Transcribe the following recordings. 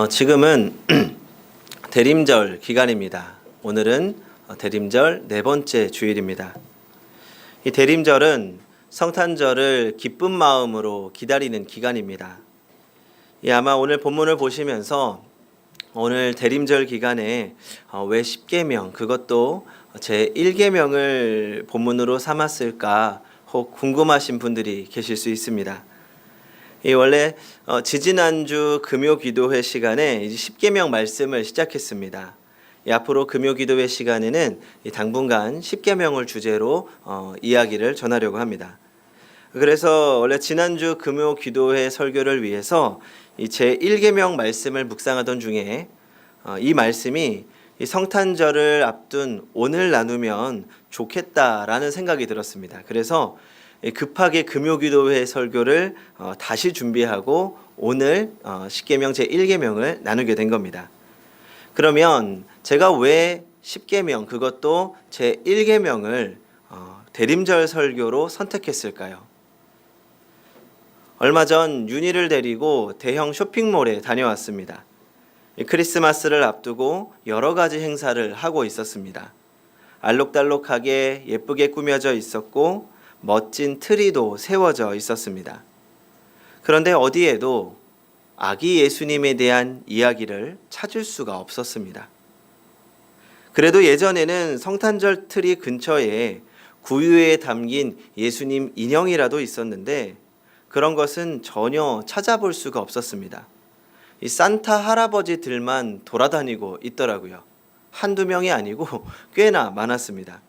지금은 대림절 기간입니다. 오늘은 대림절 네 번째 주일입니다. 이 대림절은 성탄절을 기쁜 마음으로 기다리는 기간입니다. 아마 오늘 본문을 보시면서 오늘 대림절 기간에 왜 10계명, 그것도 제 1계명을 본문으로 삼았을까 혹 궁금하신 분들이 계실 수 있습니다. 원래 지지난주 금요기도회 시간에 이제 10계명 말씀을 시작했습니다. 앞으로 금요기도회 시간에는 당분간 10계명을 주제로 이야기를 전하려고 합니다. 그래서 원래 지난주 금요기도회 설교를 위해서 제 1계명 말씀을 묵상하던 중에 이 말씀이 이 성탄절을 앞둔 오늘 나누면 좋겠다라는 생각이 들었습니다. 그래서 급하게 금요기도회 설교를 다시 준비하고 오늘 10계명 제 1계명을 나누게 된 겁니다. 그러면 제가 왜 10계명, 그것도 제 1계명을 대림절 설교로 선택했을까요? 얼마 전 윤희를 데리고 대형 쇼핑몰에 다녀왔습니다. 크리스마스를 앞두고 여러 가지 행사를 하고 있었습니다. 알록달록하게 예쁘게 꾸며져 있었고 멋진 트리도 세워져 있었습니다. 그런데 어디에도 아기 예수님에 대한 이야기를 찾을 수가 없었습니다. 그래도 예전에는 성탄절 트리 근처에 구유에 담긴 예수님 인형이라도 있었는데 그런 것은 전혀 찾아볼 수가 없었습니다. 이 산타 할아버지들만 돌아다니고 있더라고요. 한두 명이 아니고 꽤나 많았습니다.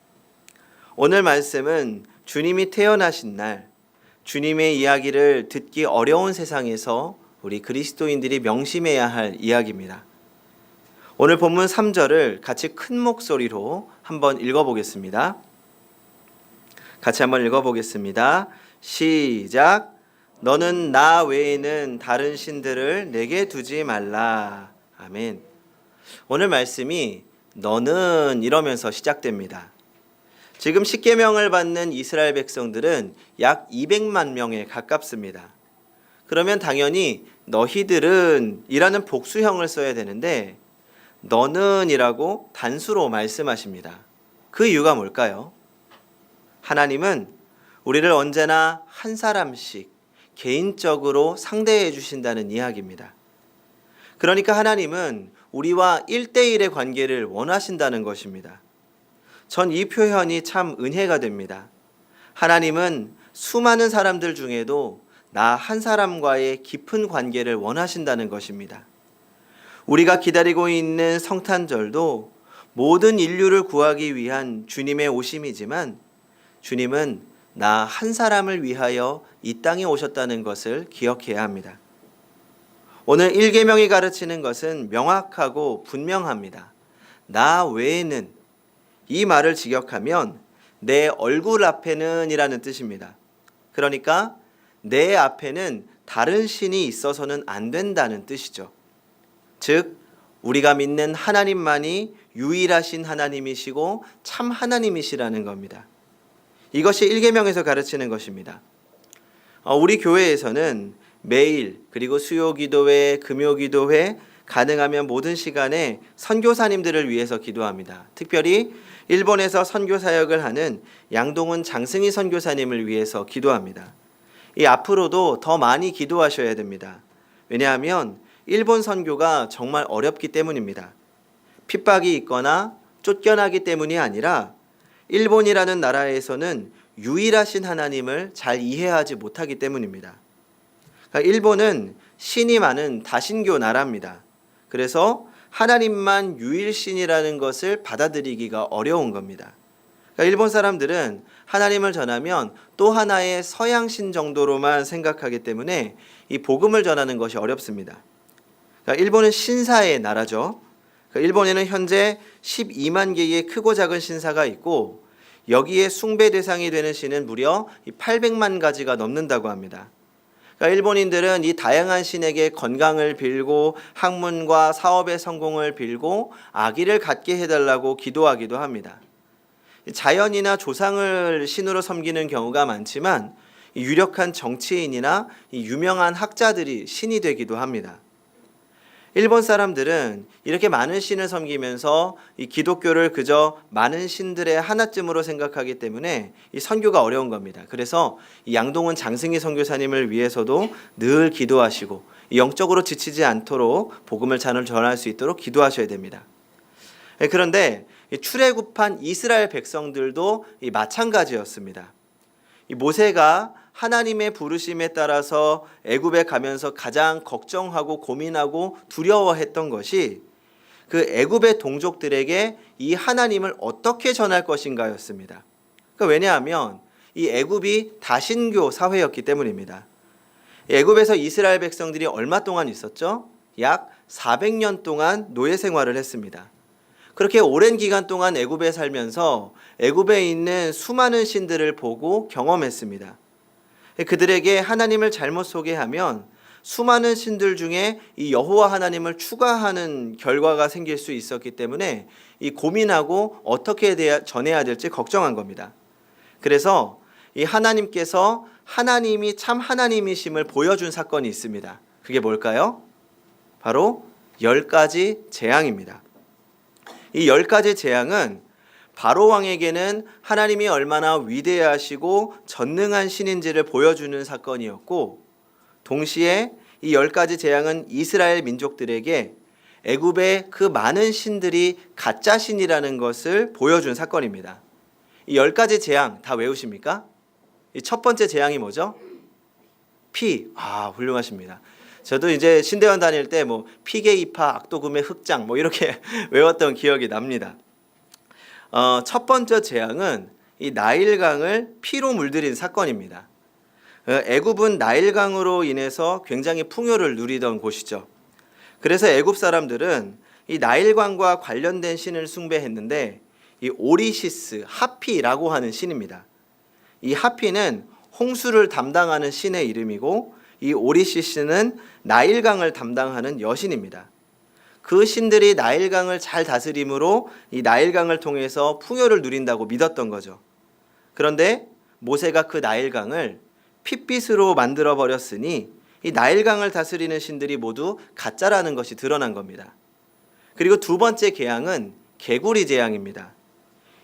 오늘 말씀은 주님이 태어나신 날, 주님의 이야기를 듣기 어려운 세상에서 우리 그리스도인들이 명심해야 할 이야기입니다. 오늘 본문 3절을 같이 큰 목소리로 한번 읽어보겠습니다. 같이 한번 읽어보겠습니다. 시작. 너는 나 외에는 다른 신들을 내게 두지 말라. 아멘. 오늘 말씀이 너는 이러면서 시작됩니다. 지금 10계명을 받는 이스라엘 백성들은 약 200만 명에 가깝습니다. 그러면 당연히 너희들은 이라는 복수형을 써야 되는데 너는 이라고 단수로 말씀하십니다. 그 이유가 뭘까요? 하나님은 우리를 언제나 한 사람씩 개인적으로 상대해 주신다는 이야기입니다. 그러니까 하나님은 우리와 1대1의 관계를 원하신다는 것입니다. 전 이 표현이 참 은혜가 됩니다. 하나님은 수많은 사람들 중에도 나 한 사람과의 깊은 관계를 원하신다는 것입니다. 우리가 기다리고 있는 성탄절도 모든 인류를 구하기 위한 주님의 오심이지만 주님은 나 한 사람을 위하여 이 땅에 오셨다는 것을 기억해야 합니다. 오늘 1계명이 가르치는 것은 명확하고 분명합니다. 나 외에는, 이 말을 직역하면 내 얼굴 앞에는 이라는 뜻입니다. 그러니까 내 앞에는 다른 신이 있어서는 안 된다는 뜻이죠. 즉 우리가 믿는 하나님만이 유일하신 하나님이시고 참 하나님이시라는 겁니다. 이것이 1계명에서 가르치는 것입니다. 우리 교회에서는 매일 그리고 수요기도회, 금요기도회, 가능하면 모든 시간에 선교사님들을 위해서 기도합니다. 특별히 일본에서 선교 사역을 하는 양동훈 장승희 선교사님을 위해서 기도합니다. 앞으로도 더 많이 기도하셔야 됩니다. 왜냐하면 일본 선교가 정말 어렵기 때문입니다. 핍박이 있거나 쫓겨나기 때문이 아니라 일본이라는 나라에서는 유일하신 하나님을 잘 이해하지 못하기 때문입니다. 그러니까 일본은 신이 많은 다신교 나라입니다. 그래서 하나님만 유일신이라는 것을 받아들이기가 어려운 겁니다. 그러니까 일본 사람들은 하나님을 전하면 또 하나의 서양신 정도로만 생각하기 때문에 이 복음을 전하는 것이 어렵습니다. 그러니까 일본은 신사의 나라죠. 그러니까 일본에는 현재 12만 개의 크고 작은 신사가 있고 여기에 숭배 대상이 되는 신은 무려 800만 가지가 넘는다고 합니다. 그러니까 일본인들은 이 다양한 신에게 건강을 빌고 학문과 사업의 성공을 빌고 아기를 갖게 해달라고 기도하기도 합니다. 자연이나 조상을 신으로 섬기는 경우가 많지만 유력한 정치인이나 유명한 학자들이 신이 되기도 합니다. 일본 사람들은 이렇게 많은 신을 섬기면서 이 기독교를 그저 많은 신들의 하나쯤으로 생각하기 때문에 이 선교가 어려운 겁니다. 그래서 이 양동은 장승희 선교사님을 위해서도 늘 기도하시고 영적으로 지치지 않도록 복음을 잘 전할 수 있도록 기도하셔야 됩니다. 그런데 출애굽한 이스라엘 백성들도 마찬가지였습니다. 이 모세가 하나님의 부르심에 따라서 애굽에 가면서 가장 걱정하고 고민하고 두려워했던 것이 그 애굽의 동족들에게 이 하나님을 어떻게 전할 것인가였습니다. 그러니까 왜냐하면 이 애굽이 다신교 사회였기 때문입니다. 애굽에서 이스라엘 백성들이 얼마 동안 있었죠? 약 400년 동안 노예 생활을 했습니다. 그렇게 오랜 기간 동안 애굽에 살면서 애굽에 있는 수많은 신들을 보고 경험했습니다. 그들에게 하나님을 잘못 소개하면 수많은 신들 중에 이 여호와 하나님을 추가하는 결과가 생길 수 있었기 때문에 이 고민하고 어떻게 전해야 될지 걱정한 겁니다. 그래서 이 하나님께서 하나님이 참 하나님이심을 보여준 사건이 있습니다. 그게 뭘까요? 바로 10가지 재앙입니다. 이 10가지 재앙은 바로 왕에게는 하나님이 얼마나 위대하시고 전능한 신인지를 보여주는 사건이었고, 동시에 이 10가지 재앙은 이스라엘 민족들에게 애굽의 그 많은 신들이 가짜 신이라는 것을 보여준 사건입니다. 이 10가지 재앙 다 외우십니까? 이 첫 번째 재앙이 뭐죠? 피. 훌륭하십니다. 저도 이제 신대원 다닐 때 피게이파, 악도금의 흑장 이렇게 외웠던 기억이 납니다. 첫 번째 재앙은 이 나일강을 피로 물들인 사건입니다. 애굽은 나일강으로 인해서 굉장히 풍요를 누리던 곳이죠. 그래서 애굽 사람들은 이 나일강과 관련된 신을 숭배했는데 이 오리시스, 하피라고 하는 신입니다. 이 하피는 홍수를 담당하는 신의 이름이고, 이 오리시스는 나일강을 담당하는 여신입니다. 그 신들이 나일강을 잘 다스림으로 이 나일강을 통해서 풍요를 누린다고 믿었던 거죠. 그런데 모세가 그 나일강을 핏빛으로 만들어 버렸으니 이 나일강을 다스리는 신들이 모두 가짜라는 것이 드러난 겁니다. 그리고 두 번째 재앙은 개구리 재앙입니다.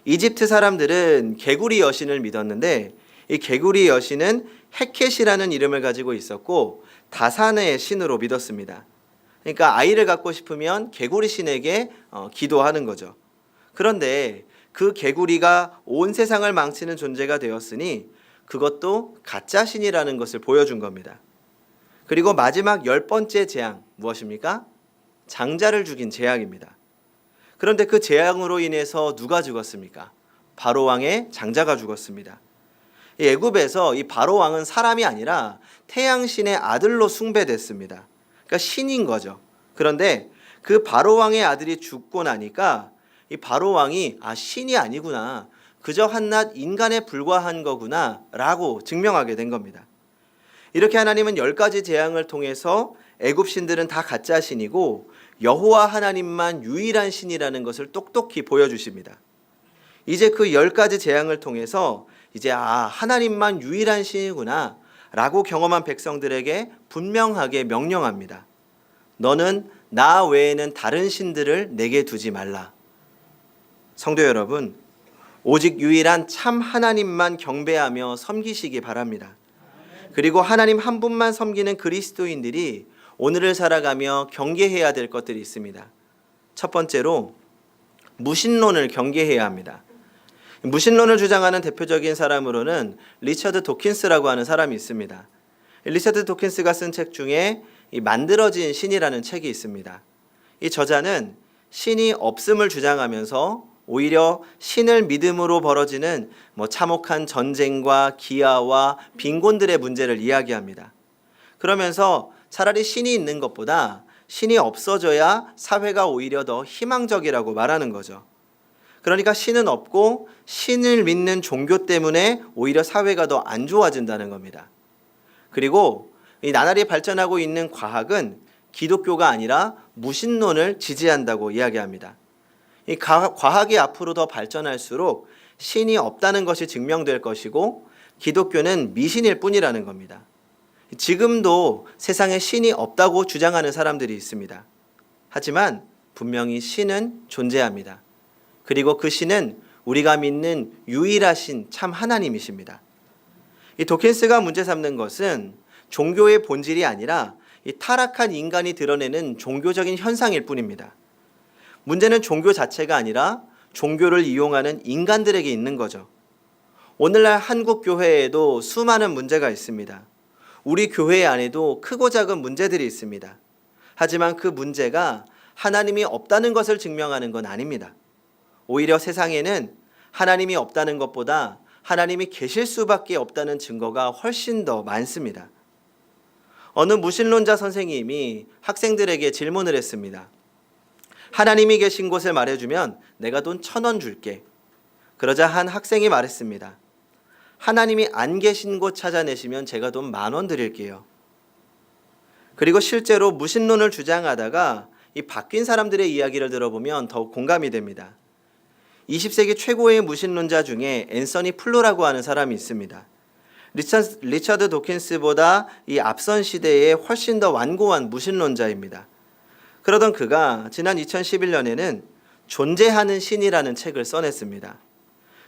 이집트 사람들은 개구리 여신을 믿었는데 이 개구리 여신은 헤켓이라는 이름을 가지고 있었고 다산의 신으로 믿었습니다. 그러니까 아이를 갖고 싶으면 개구리 신에게 기도하는 거죠. 그런데 그 개구리가 온 세상을 망치는 존재가 되었으니 그것도 가짜 신이라는 것을 보여준 겁니다. 그리고 마지막 10번째 재앙 무엇입니까? 장자를 죽인 재앙입니다. 그런데 그 재앙으로 인해서 누가 죽었습니까? 바로 왕의 장자가 죽었습니다. 이 애굽에서 이 바로 왕은 사람이 아니라 태양신의 아들로 숭배됐습니다. 그러니까 신인 거죠. 그런데 그 바로 왕의 아들이 죽고 나니까 이 바로 왕이 신이 아니구나, 그저 한낱 인간에 불과한 거구나 라고 증명하게 된 겁니다. 이렇게 하나님은 10가지 재앙을 통해서 애굽 신들은 다 가짜 신이고 여호와 하나님만 유일한 신이라는 것을 똑똑히 보여주십니다. 이제 그 10가지 재앙을 통해서 이제 하나님만 유일한 신이구나 라고 경험한 백성들에게 분명하게 명령합니다. 너는 나 외에는 다른 신들을 내게 두지 말라. 성도 여러분, 오직 유일한 참 하나님만 경배하며 섬기시기 바랍니다. 그리고 하나님 한 분만 섬기는 그리스도인들이 오늘을 살아가며 경계해야 될 것들이 있습니다. 첫 번째로 무신론을 경계해야 합니다. 무신론을 주장하는 대표적인 사람으로는 리처드 도킨스라고 하는 사람이 있습니다. 리처드 도킨스가 쓴 책 중에 이 만들어진 신이라는 책이 있습니다. 이 저자는 신이 없음을 주장하면서 오히려 신을 믿음으로 벌어지는 참혹한 전쟁과 기아와 빈곤들의 문제를 이야기합니다. 그러면서 차라리 신이 있는 것보다 신이 없어져야 사회가 오히려 더 희망적이라고 말하는 거죠. 그러니까 신은 없고 신을 믿는 종교 때문에 오히려 사회가 더 안 좋아진다는 겁니다. 그리고 이 나날이 발전하고 있는 과학은 기독교가 아니라 무신론을 지지한다고 이야기합니다. 이 과학이 앞으로 더 발전할수록 신이 없다는 것이 증명될 것이고 기독교는 미신일 뿐이라는 겁니다. 지금도 세상에 신이 없다고 주장하는 사람들이 있습니다. 하지만 분명히 신은 존재합니다. 그리고 그 신은 우리가 믿는 유일하신 참 하나님이십니다. 이 도킨스가 문제 삼는 것은 종교의 본질이 아니라 이 타락한 인간이 드러내는 종교적인 현상일 뿐입니다. 문제는 종교 자체가 아니라 종교를 이용하는 인간들에게 있는 거죠. 오늘날 한국 교회에도 수많은 문제가 있습니다. 우리 교회 안에도 크고 작은 문제들이 있습니다. 하지만 그 문제가 하나님이 없다는 것을 증명하는 건 아닙니다. 오히려 세상에는 하나님이 없다는 것보다 하나님이 계실 수밖에 없다는 증거가 훨씬 더 많습니다. 어느 무신론자 선생님이 학생들에게 질문을 했습니다. 하나님이 계신 곳을 말해주면 내가 돈 1,000원 줄게. 그러자 한 학생이 말했습니다. 하나님이 안 계신 곳 찾아내시면 제가 돈 10,000원 드릴게요. 그리고 실제로 무신론을 주장하다가 이 바뀐 사람들의 이야기를 들어보면 더욱 공감이 됩니다. 20세기 최고의 무신론자 중에 앤서니 플루라고 하는 사람이 있습니다. 리처드 도킨스보다 이 앞선 시대에 훨씬 더 완고한 무신론자입니다. 그러던 그가 지난 2011년에는 존재하는 신이라는 책을 써냈습니다.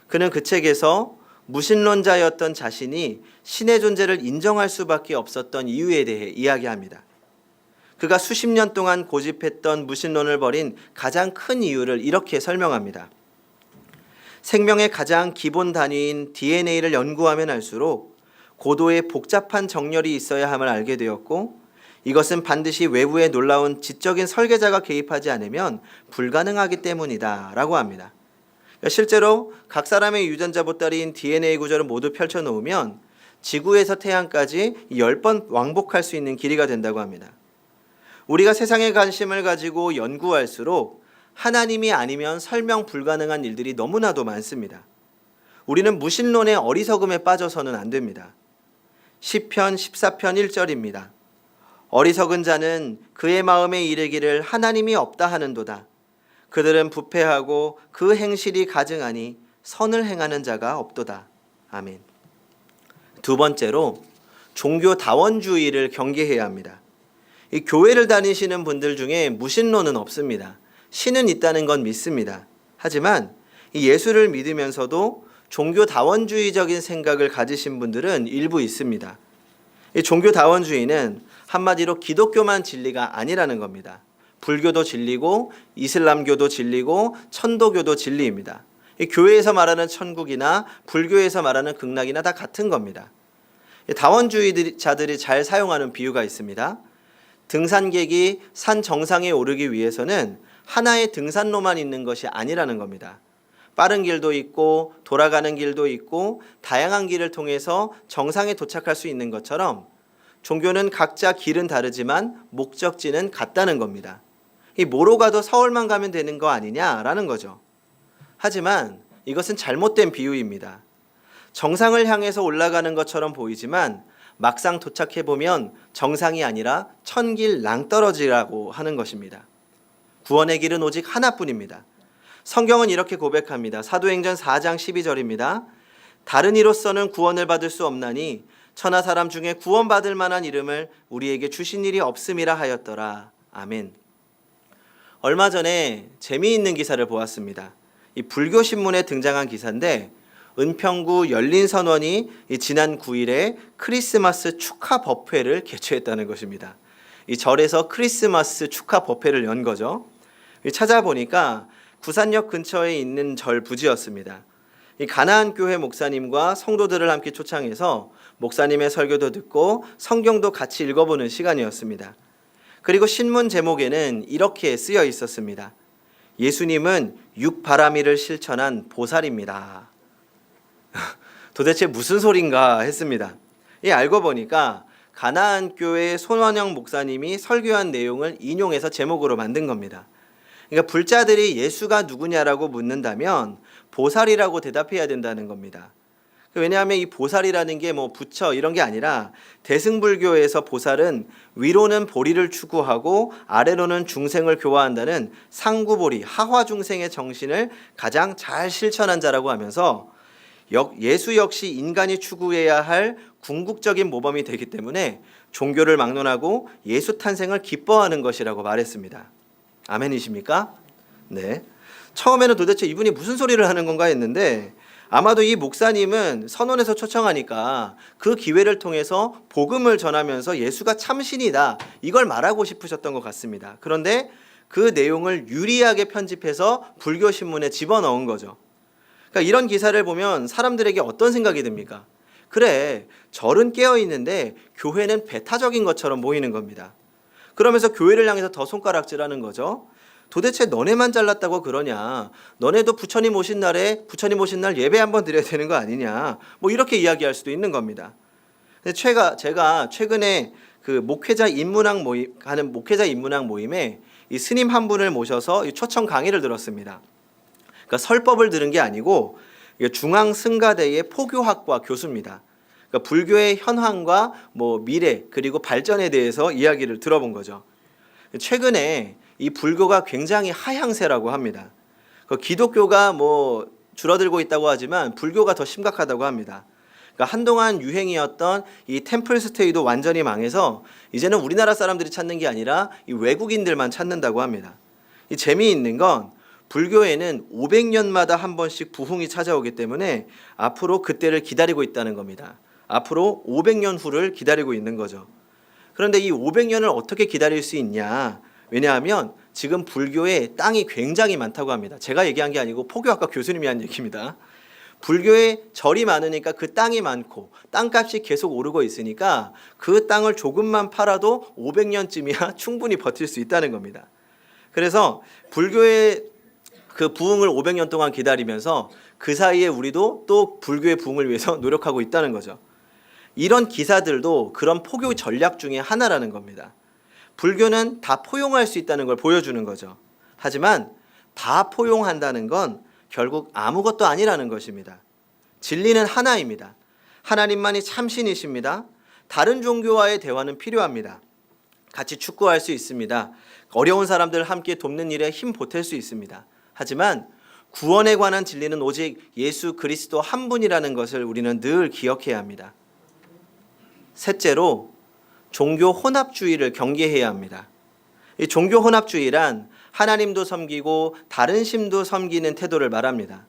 그는 그 책에서 무신론자였던 자신이 신의 존재를 인정할 수밖에 없었던 이유에 대해 이야기합니다. 그가 수십 년 동안 고집했던 무신론을 버린 가장 큰 이유를 이렇게 설명합니다. 생명의 가장 기본 단위인 DNA를 연구하면 할수록 고도의 복잡한 정렬이 있어야 함을 알게 되었고, 이것은 반드시 외부의 놀라운 지적인 설계자가 개입하지 않으면 불가능하기 때문이다 라고 합니다. 실제로 각 사람의 유전자 보따리인 DNA 구조를 모두 펼쳐놓으면 지구에서 태양까지 10번 왕복할 수 있는 길이가 된다고 합니다. 우리가 세상에 관심을 가지고 연구할수록 하나님이 아니면 설명 불가능한 일들이 너무나도 많습니다. 우리는 무신론의 어리석음에 빠져서는 안 됩니다. 시편 14편 1절입니다. 어리석은 자는 그의 마음에 이르기를 하나님이 없다 하는도다. 그들은 부패하고 그 행실이 가증하니 선을 행하는 자가 없도다. 아멘. 두 번째로 종교다원주의를 경계해야 합니다. 이 교회를 다니시는 분들 중에 무신론은 없습니다. 신은 있다는 건 믿습니다. 하지만 이 예수를 믿으면서도 종교다원주의적인 생각을 가지신 분들은 일부 있습니다. 이 종교다원주의는 한마디로 기독교만 진리가 아니라는 겁니다. 불교도 진리고 이슬람교도 진리고 천도교도 진리입니다. 이 교회에서 말하는 천국이나 불교에서 말하는 극락이나 다 같은 겁니다. 다원주의자들이 잘 사용하는 비유가 있습니다. 등산객이 산 정상에 오르기 위해서는 하나의 등산로만 있는 것이 아니라는 겁니다. 빠른 길도 있고 돌아가는 길도 있고 다양한 길을 통해서 정상에 도착할 수 있는 것처럼 종교는 각자 길은 다르지만 목적지는 같다는 겁니다. 이 뭐로 가도 서울만 가면 되는 거 아니냐라는 거죠. 하지만 이것은 잘못된 비유입니다. 정상을 향해서 올라가는 것처럼 보이지만 막상 도착해보면 정상이 아니라 천길 낭떠러지라고 하는 것입니다. 구원의 길은 오직 하나뿐입니다. 성경은 이렇게 고백합니다. 사도행전 4장 12절입니다. 다른 이로서는 구원을 받을 수 없나니 천하 사람 중에 구원받을 만한 이름을 우리에게 주신 일이 없음이라 하였더라. 아멘. 얼마 전에 재미있는 기사를 보았습니다. 이 불교신문에 등장한 기사인데 은평구 열린선원이 지난 9일에 크리스마스 축하 법회를 개최했다는 것입니다. 이 절에서 크리스마스 축하 법회를 연 거죠. 찾아보니까 구산역 근처에 있는 절 부지였습니다. 이 가나안 교회 목사님과 성도들을 함께 초청해서 목사님의 설교도 듣고 성경도 같이 읽어보는 시간이었습니다. 그리고 신문 제목에는 이렇게 쓰여 있었습니다. 예수님은 육바라미를 실천한 보살입니다. 도대체 무슨 소린가 했습니다. 알고 보니까 가나안 교회 손원영 목사님이 설교한 내용을 인용해서 제목으로 만든 겁니다. 그러니까 불자들이 예수가 누구냐라고 묻는다면 보살이라고 대답해야 된다는 겁니다. 왜냐하면 이 보살이라는 게 뭐 부처 이런 게 아니라 대승불교에서 보살은 위로는 보리를 추구하고 아래로는 중생을 교화한다는 상구보리 하화중생의 정신을 가장 잘 실천한 자라고 하면서 예수 역시 인간이 추구해야 할 궁극적인 모범이 되기 때문에 종교를 막론하고 예수 탄생을 기뻐하는 것이라고 말했습니다. 아멘이십니까? 네. 처음에는 도대체 이분이 무슨 소리를 하는 건가 했는데 아마도 이 목사님은 선원에서 초청하니까 그 기회를 통해서 복음을 전하면서 예수가 참신이다 이걸 말하고 싶으셨던 것 같습니다. 그런데 그 내용을 유리하게 편집해서 불교 신문에 집어넣은 거죠. 그러니까 이런 기사를 보면 사람들에게 어떤 생각이 듭니까? 그래, 절은 깨어 있는데 교회는 배타적인 것처럼 보이는 겁니다. 그러면서 교회를 향해서 더 손가락질하는 거죠. 도대체 너네만 잘났다고 그러냐? 너네도 부처님 오신 날 예배 한번 드려야 되는 거 아니냐? 뭐 이렇게 이야기할 수도 있는 겁니다. 근데 제가 최근에 그 목회자 인문학 모임에 이 스님 한 분을 모셔서 초청 강의를 들었습니다. 그러니까 설법을 들은 게 아니고 중앙승가대의 포교학과 교수입니다. 그러니까 불교의 현황과 뭐 미래 그리고 발전에 대해서 이야기를 들어본 거죠. 최근에 이 불교가 굉장히 하향세라고 합니다. 기독교가 뭐 줄어들고 있다고 하지만 불교가 더 심각하다고 합니다. 그러니까 한동안 유행이었던 이 템플 스테이도 완전히 망해서 이제는 우리나라 사람들이 찾는 게 아니라 이 외국인들만 찾는다고 합니다. 이 재미있는 건 불교에는 500년마다 한 번씩 부흥이 찾아오기 때문에 앞으로 그때를 기다리고 있다는 겁니다. 앞으로 500년 후를 기다리고 있는 거죠. 그런데 이 500년을 어떻게 기다릴 수 있냐? 왜냐하면 지금 불교에 땅이 굉장히 많다고 합니다. 제가 얘기한 게 아니고 포교학과 교수님이 한 얘기입니다. 불교에 절이 많으니까 그 땅이 많고 땅값이 계속 오르고 있으니까 그 땅을 조금만 팔아도 500년쯤이야 충분히 버틸 수 있다는 겁니다. 그래서 불교의 그 부흥을 500년 동안 기다리면서 그 사이에 우리도 또 불교의 부흥을 위해서 노력하고 있다는 거죠. 이런 기사들도 그런 포교 전략 중에 하나라는 겁니다. 불교는 다 포용할 수 있다는 걸 보여주는 거죠. 하지만 다 포용한다는 건 결국 아무것도 아니라는 것입니다. 진리는 하나입니다. 하나님만이 참신이십니다. 다른 종교와의 대화는 필요합니다. 같이 축구할 수 있습니다. 어려운 사람들 함께 돕는 일에 힘 보탤 수 있습니다. 하지만 구원에 관한 진리는 오직 예수 그리스도 한 분이라는 것을 우리는 늘 기억해야 합니다. 셋째로 종교 혼합주의를 경계해야 합니다. 이 종교 혼합주의란 하나님도 섬기고 다른 신도 섬기는 태도를 말합니다.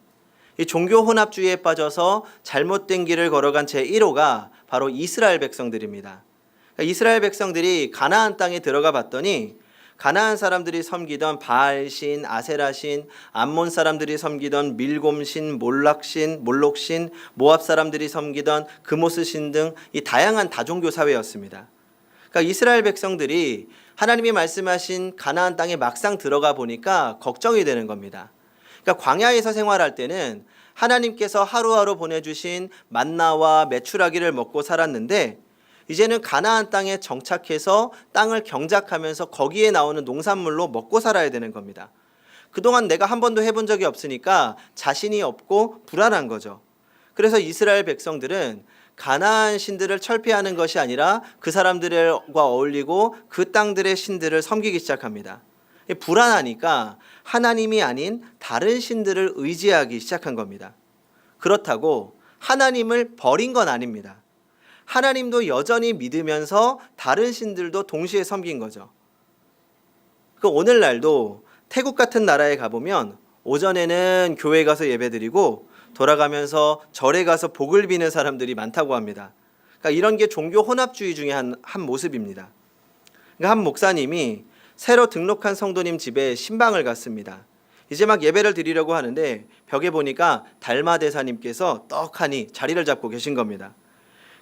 이 종교 혼합주의에 빠져서 잘못된 길을 걸어간 제1호가 바로 이스라엘 백성들입니다. 이스라엘 백성들이 가나안 땅에 들어가 봤더니 가나안 사람들이 섬기던 바알신, 아세라신, 암몬 사람들이 섬기던 밀곰신, 몰록신, 모압 사람들이 섬기던 그모스신 등 이 다양한 다종교 사회였습니다. 그러니까 이스라엘 백성들이 하나님이 말씀하신 가나안 땅에 막상 들어가 보니까 걱정이 되는 겁니다. 그러니까 광야에서 생활할 때는 하나님께서 하루하루 보내주신 만나와 메추라기를 먹고 살았는데 이제는 가나안 땅에 정착해서 땅을 경작하면서 거기에 나오는 농산물로 먹고 살아야 되는 겁니다. 그동안 내가 한 번도 해본 적이 없으니까 자신이 없고 불안한 거죠. 그래서 이스라엘 백성들은 가나안 신들을 철폐하는 것이 아니라 그 사람들과 어울리고 그 땅들의 신들을 섬기기 시작합니다. 불안하니까 하나님이 아닌 다른 신들을 의지하기 시작한 겁니다. 그렇다고 하나님을 버린 건 아닙니다. 하나님도 여전히 믿으면서 다른 신들도 동시에 섬긴 거죠. 오늘날도 태국 같은 나라에 가보면 오전에는 교회 가서 예배드리고 돌아가면서 절에 가서 복을 비는 사람들이 많다고 합니다. 그러니까 이런 게 종교 혼합주의 중에 한 모습입니다. 그러니까 한 목사님이 새로 등록한 성도님 집에 신방을 갔습니다. 이제 막 예배를 드리려고 하는데 벽에 보니까 달마대사님께서 떡하니 자리를 잡고 계신 겁니다.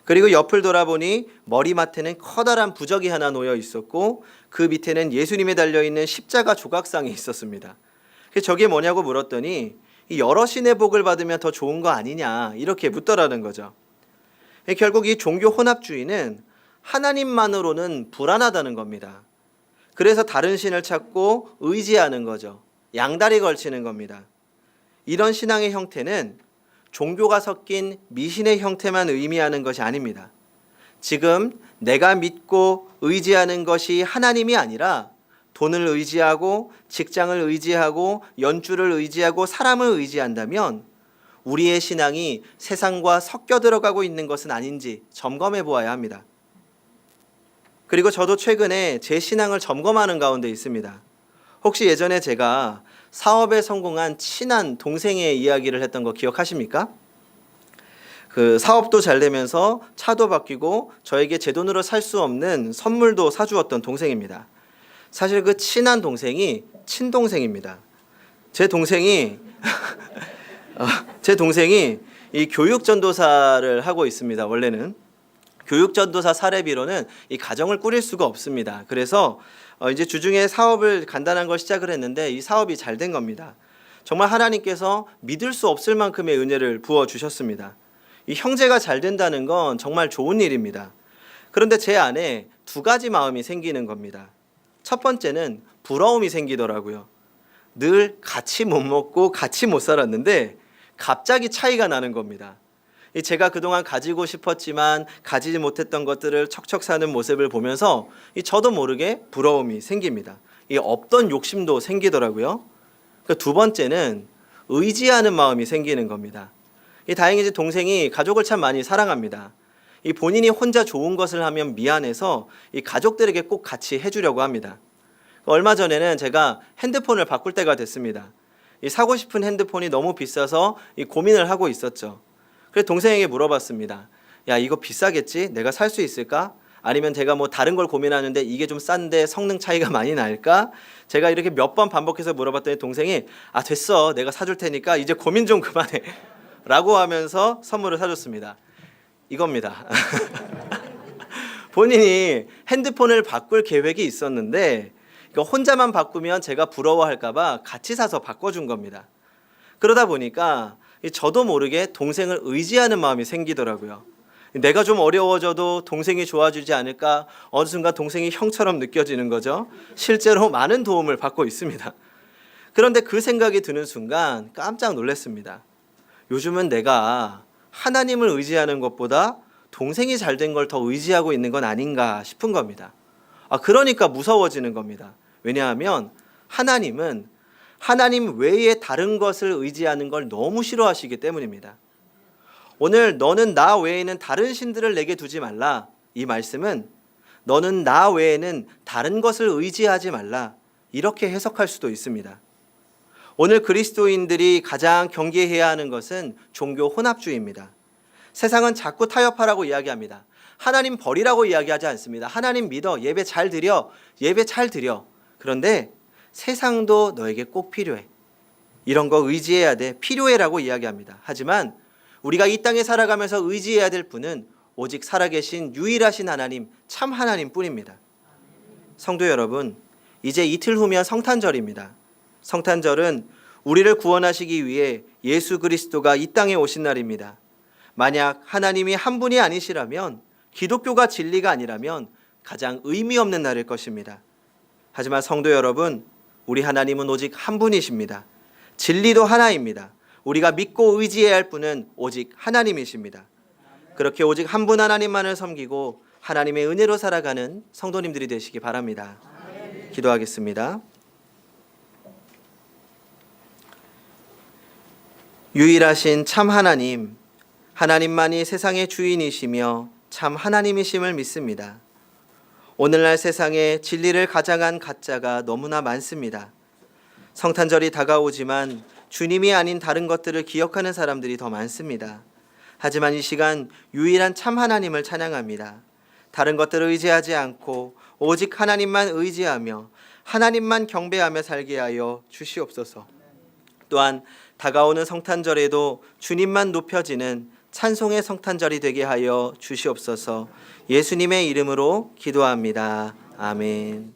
그리고 옆을 돌아보니 머리맡에는 커다란 부적이 하나 놓여 있었고 그 밑에는 예수님이 달려있는 십자가 조각상이 있었습니다. 저게 뭐냐고 물었더니 여러 신의 복을 받으면 더 좋은 거 아니냐 이렇게 묻더라는 거죠. 결국 이 종교 혼합주의는 하나님만으로는 불안하다는 겁니다. 그래서 다른 신을 찾고 의지하는 거죠. 양다리 걸치는 겁니다. 이런 신앙의 형태는 종교가 섞인 미신의 형태만 의미하는 것이 아닙니다. 지금 내가 믿고 의지하는 것이 하나님이 아니라 돈을 의지하고 직장을 의지하고 연주를 의지하고 사람을 의지한다면 우리의 신앙이 세상과 섞여 들어가고 있는 것은 아닌지 점검해 보아야 합니다. 그리고 저도 최근에 제 신앙을 점검하는 가운데 있습니다. 혹시 예전에 제가 사업에 성공한 친한 동생의 이야기를 했던 거 기억하십니까? 그 사업도 잘 되면서 차도 바뀌고 저에게 제 돈으로 살 수 없는 선물도 사주었던 동생입니다. 사실 그 친한 동생이 친동생입니다. 제 동생이 제 동생이 이 교육전도사를 하고 있습니다. 원래는 교육전도사 사례비로는 이 가정을 꾸릴 수가 없습니다. 그래서 이제 주중에 사업을 간단한 걸 시작을 했는데 이 사업이 잘 된 겁니다. 정말 하나님께서 믿을 수 없을 만큼의 은혜를 부어 주셨습니다. 이 형제가 잘 된다는 건 정말 좋은 일입니다. 그런데 제 안에 두 가지 마음이 생기는 겁니다. 첫 번째는 부러움이 생기더라고요. 늘 같이 못 먹고 같이 못 살았는데 갑자기 차이가 나는 겁니다. 제가 그동안 가지고 싶었지만 가지지 못했던 것들을 척척 사는 모습을 보면서 저도 모르게 부러움이 생깁니다. 이 없던 욕심도 생기더라고요. 두 번째는 의지하는 마음이 생기는 겁니다. 다행히 동생이 가족을 참 많이 사랑합니다. 본인이 혼자 좋은 것을 하면 미안해서 이 가족들에게 꼭 같이 해주려고 합니다. 얼마 전에는 제가 핸드폰을 바꿀 때가 됐습니다. 사고 싶은 핸드폰이 너무 비싸서 고민을 하고 있었죠. 그래서 동생에게 물어봤습니다. 야, 이거 비싸겠지? 내가 살 수 있을까? 아니면 제가 뭐 다른 걸 고민하는데 이게 좀 싼데 성능 차이가 많이 날까? 제가 이렇게 몇 번 반복해서 물어봤더니 동생이 됐어. 내가 사줄 테니까 이제 고민 좀 그만해. 라고 하면서 선물을 사줬습니다. 이겁니다. 본인이 핸드폰을 바꿀 계획이 있었는데 혼자만 바꾸면 제가 부러워할까 봐 같이 사서 바꿔준 겁니다. 그러다 보니까 저도 모르게 동생을 의지하는 마음이 생기더라고요. 내가 좀 어려워져도 동생이 도와주지 않을까, 어느 순간 동생이 형처럼 느껴지는 거죠. 실제로 많은 도움을 받고 있습니다. 그런데 그 생각이 드는 순간 깜짝 놀랐습니다. 요즘은 내가 하나님을 의지하는 것보다 동생이 잘 된 걸 더 의지하고 있는 건 아닌가 싶은 겁니다. 그러니까 무서워지는 겁니다. 왜냐하면 하나님은 하나님 외에 다른 것을 의지하는 걸 너무 싫어하시기 때문입니다. 오늘 너는 나 외에는 다른 신들을 내게 두지 말라. 이 말씀은 너는 나 외에는 다른 것을 의지하지 말라. 이렇게 해석할 수도 있습니다. 오늘 그리스도인들이 가장 경계해야 하는 것은 종교 혼합주의입니다. 세상은 자꾸 타협하라고 이야기합니다. 하나님 버리라고 이야기하지 않습니다. 하나님 믿어. 예배 잘 드려. 예배 잘 드려. 그런데 세상도 너에게 꼭 필요해. 이런 거 의지해야 돼. 필요해라고 이야기합니다. 하지만 우리가 이 땅에 살아가면서 의지해야 될 분은 오직 살아계신 유일하신 하나님, 참 하나님 뿐입니다. 성도 여러분, 이제 이틀 후면 성탄절입니다. 성탄절은 우리를 구원하시기 위해 예수 그리스도가 이 땅에 오신 날입니다. 만약 하나님이 한 분이 아니시라면, 기독교가 진리가 아니라면 가장 의미 없는 날일 것입니다. 하지만 성도 여러분, 우리 하나님은 오직 한 분이십니다. 진리도 하나입니다. 우리가 믿고 의지해야 할 분은 오직 하나님이십니다. 그렇게 오직 한 분 하나님만을 섬기고 하나님의 은혜로 살아가는 성도님들이 되시기 바랍니다. 기도하겠습니다. 유일하신 참 하나님, 하나님만이 세상의 주인이시며 참 하나님이심을 믿습니다. 오늘날 세상에 진리를 가장한 가짜가 너무나 많습니다. 성탄절이 다가오지만 주님이 아닌 다른 것들을 기억하는 사람들이 더 많습니다. 하지만 이 시간 유일한 참 하나님을 찬양합니다. 다른 것들을 의지하지 않고 오직 하나님만 의지하며 하나님만 경배하며 살게 하여 주시옵소서. 또한 다가오는 성탄절에도 주님만 높여지는 찬송의 성탄절이 되게 하여 주시옵소서. 예수님의 이름으로 기도합니다. 아멘.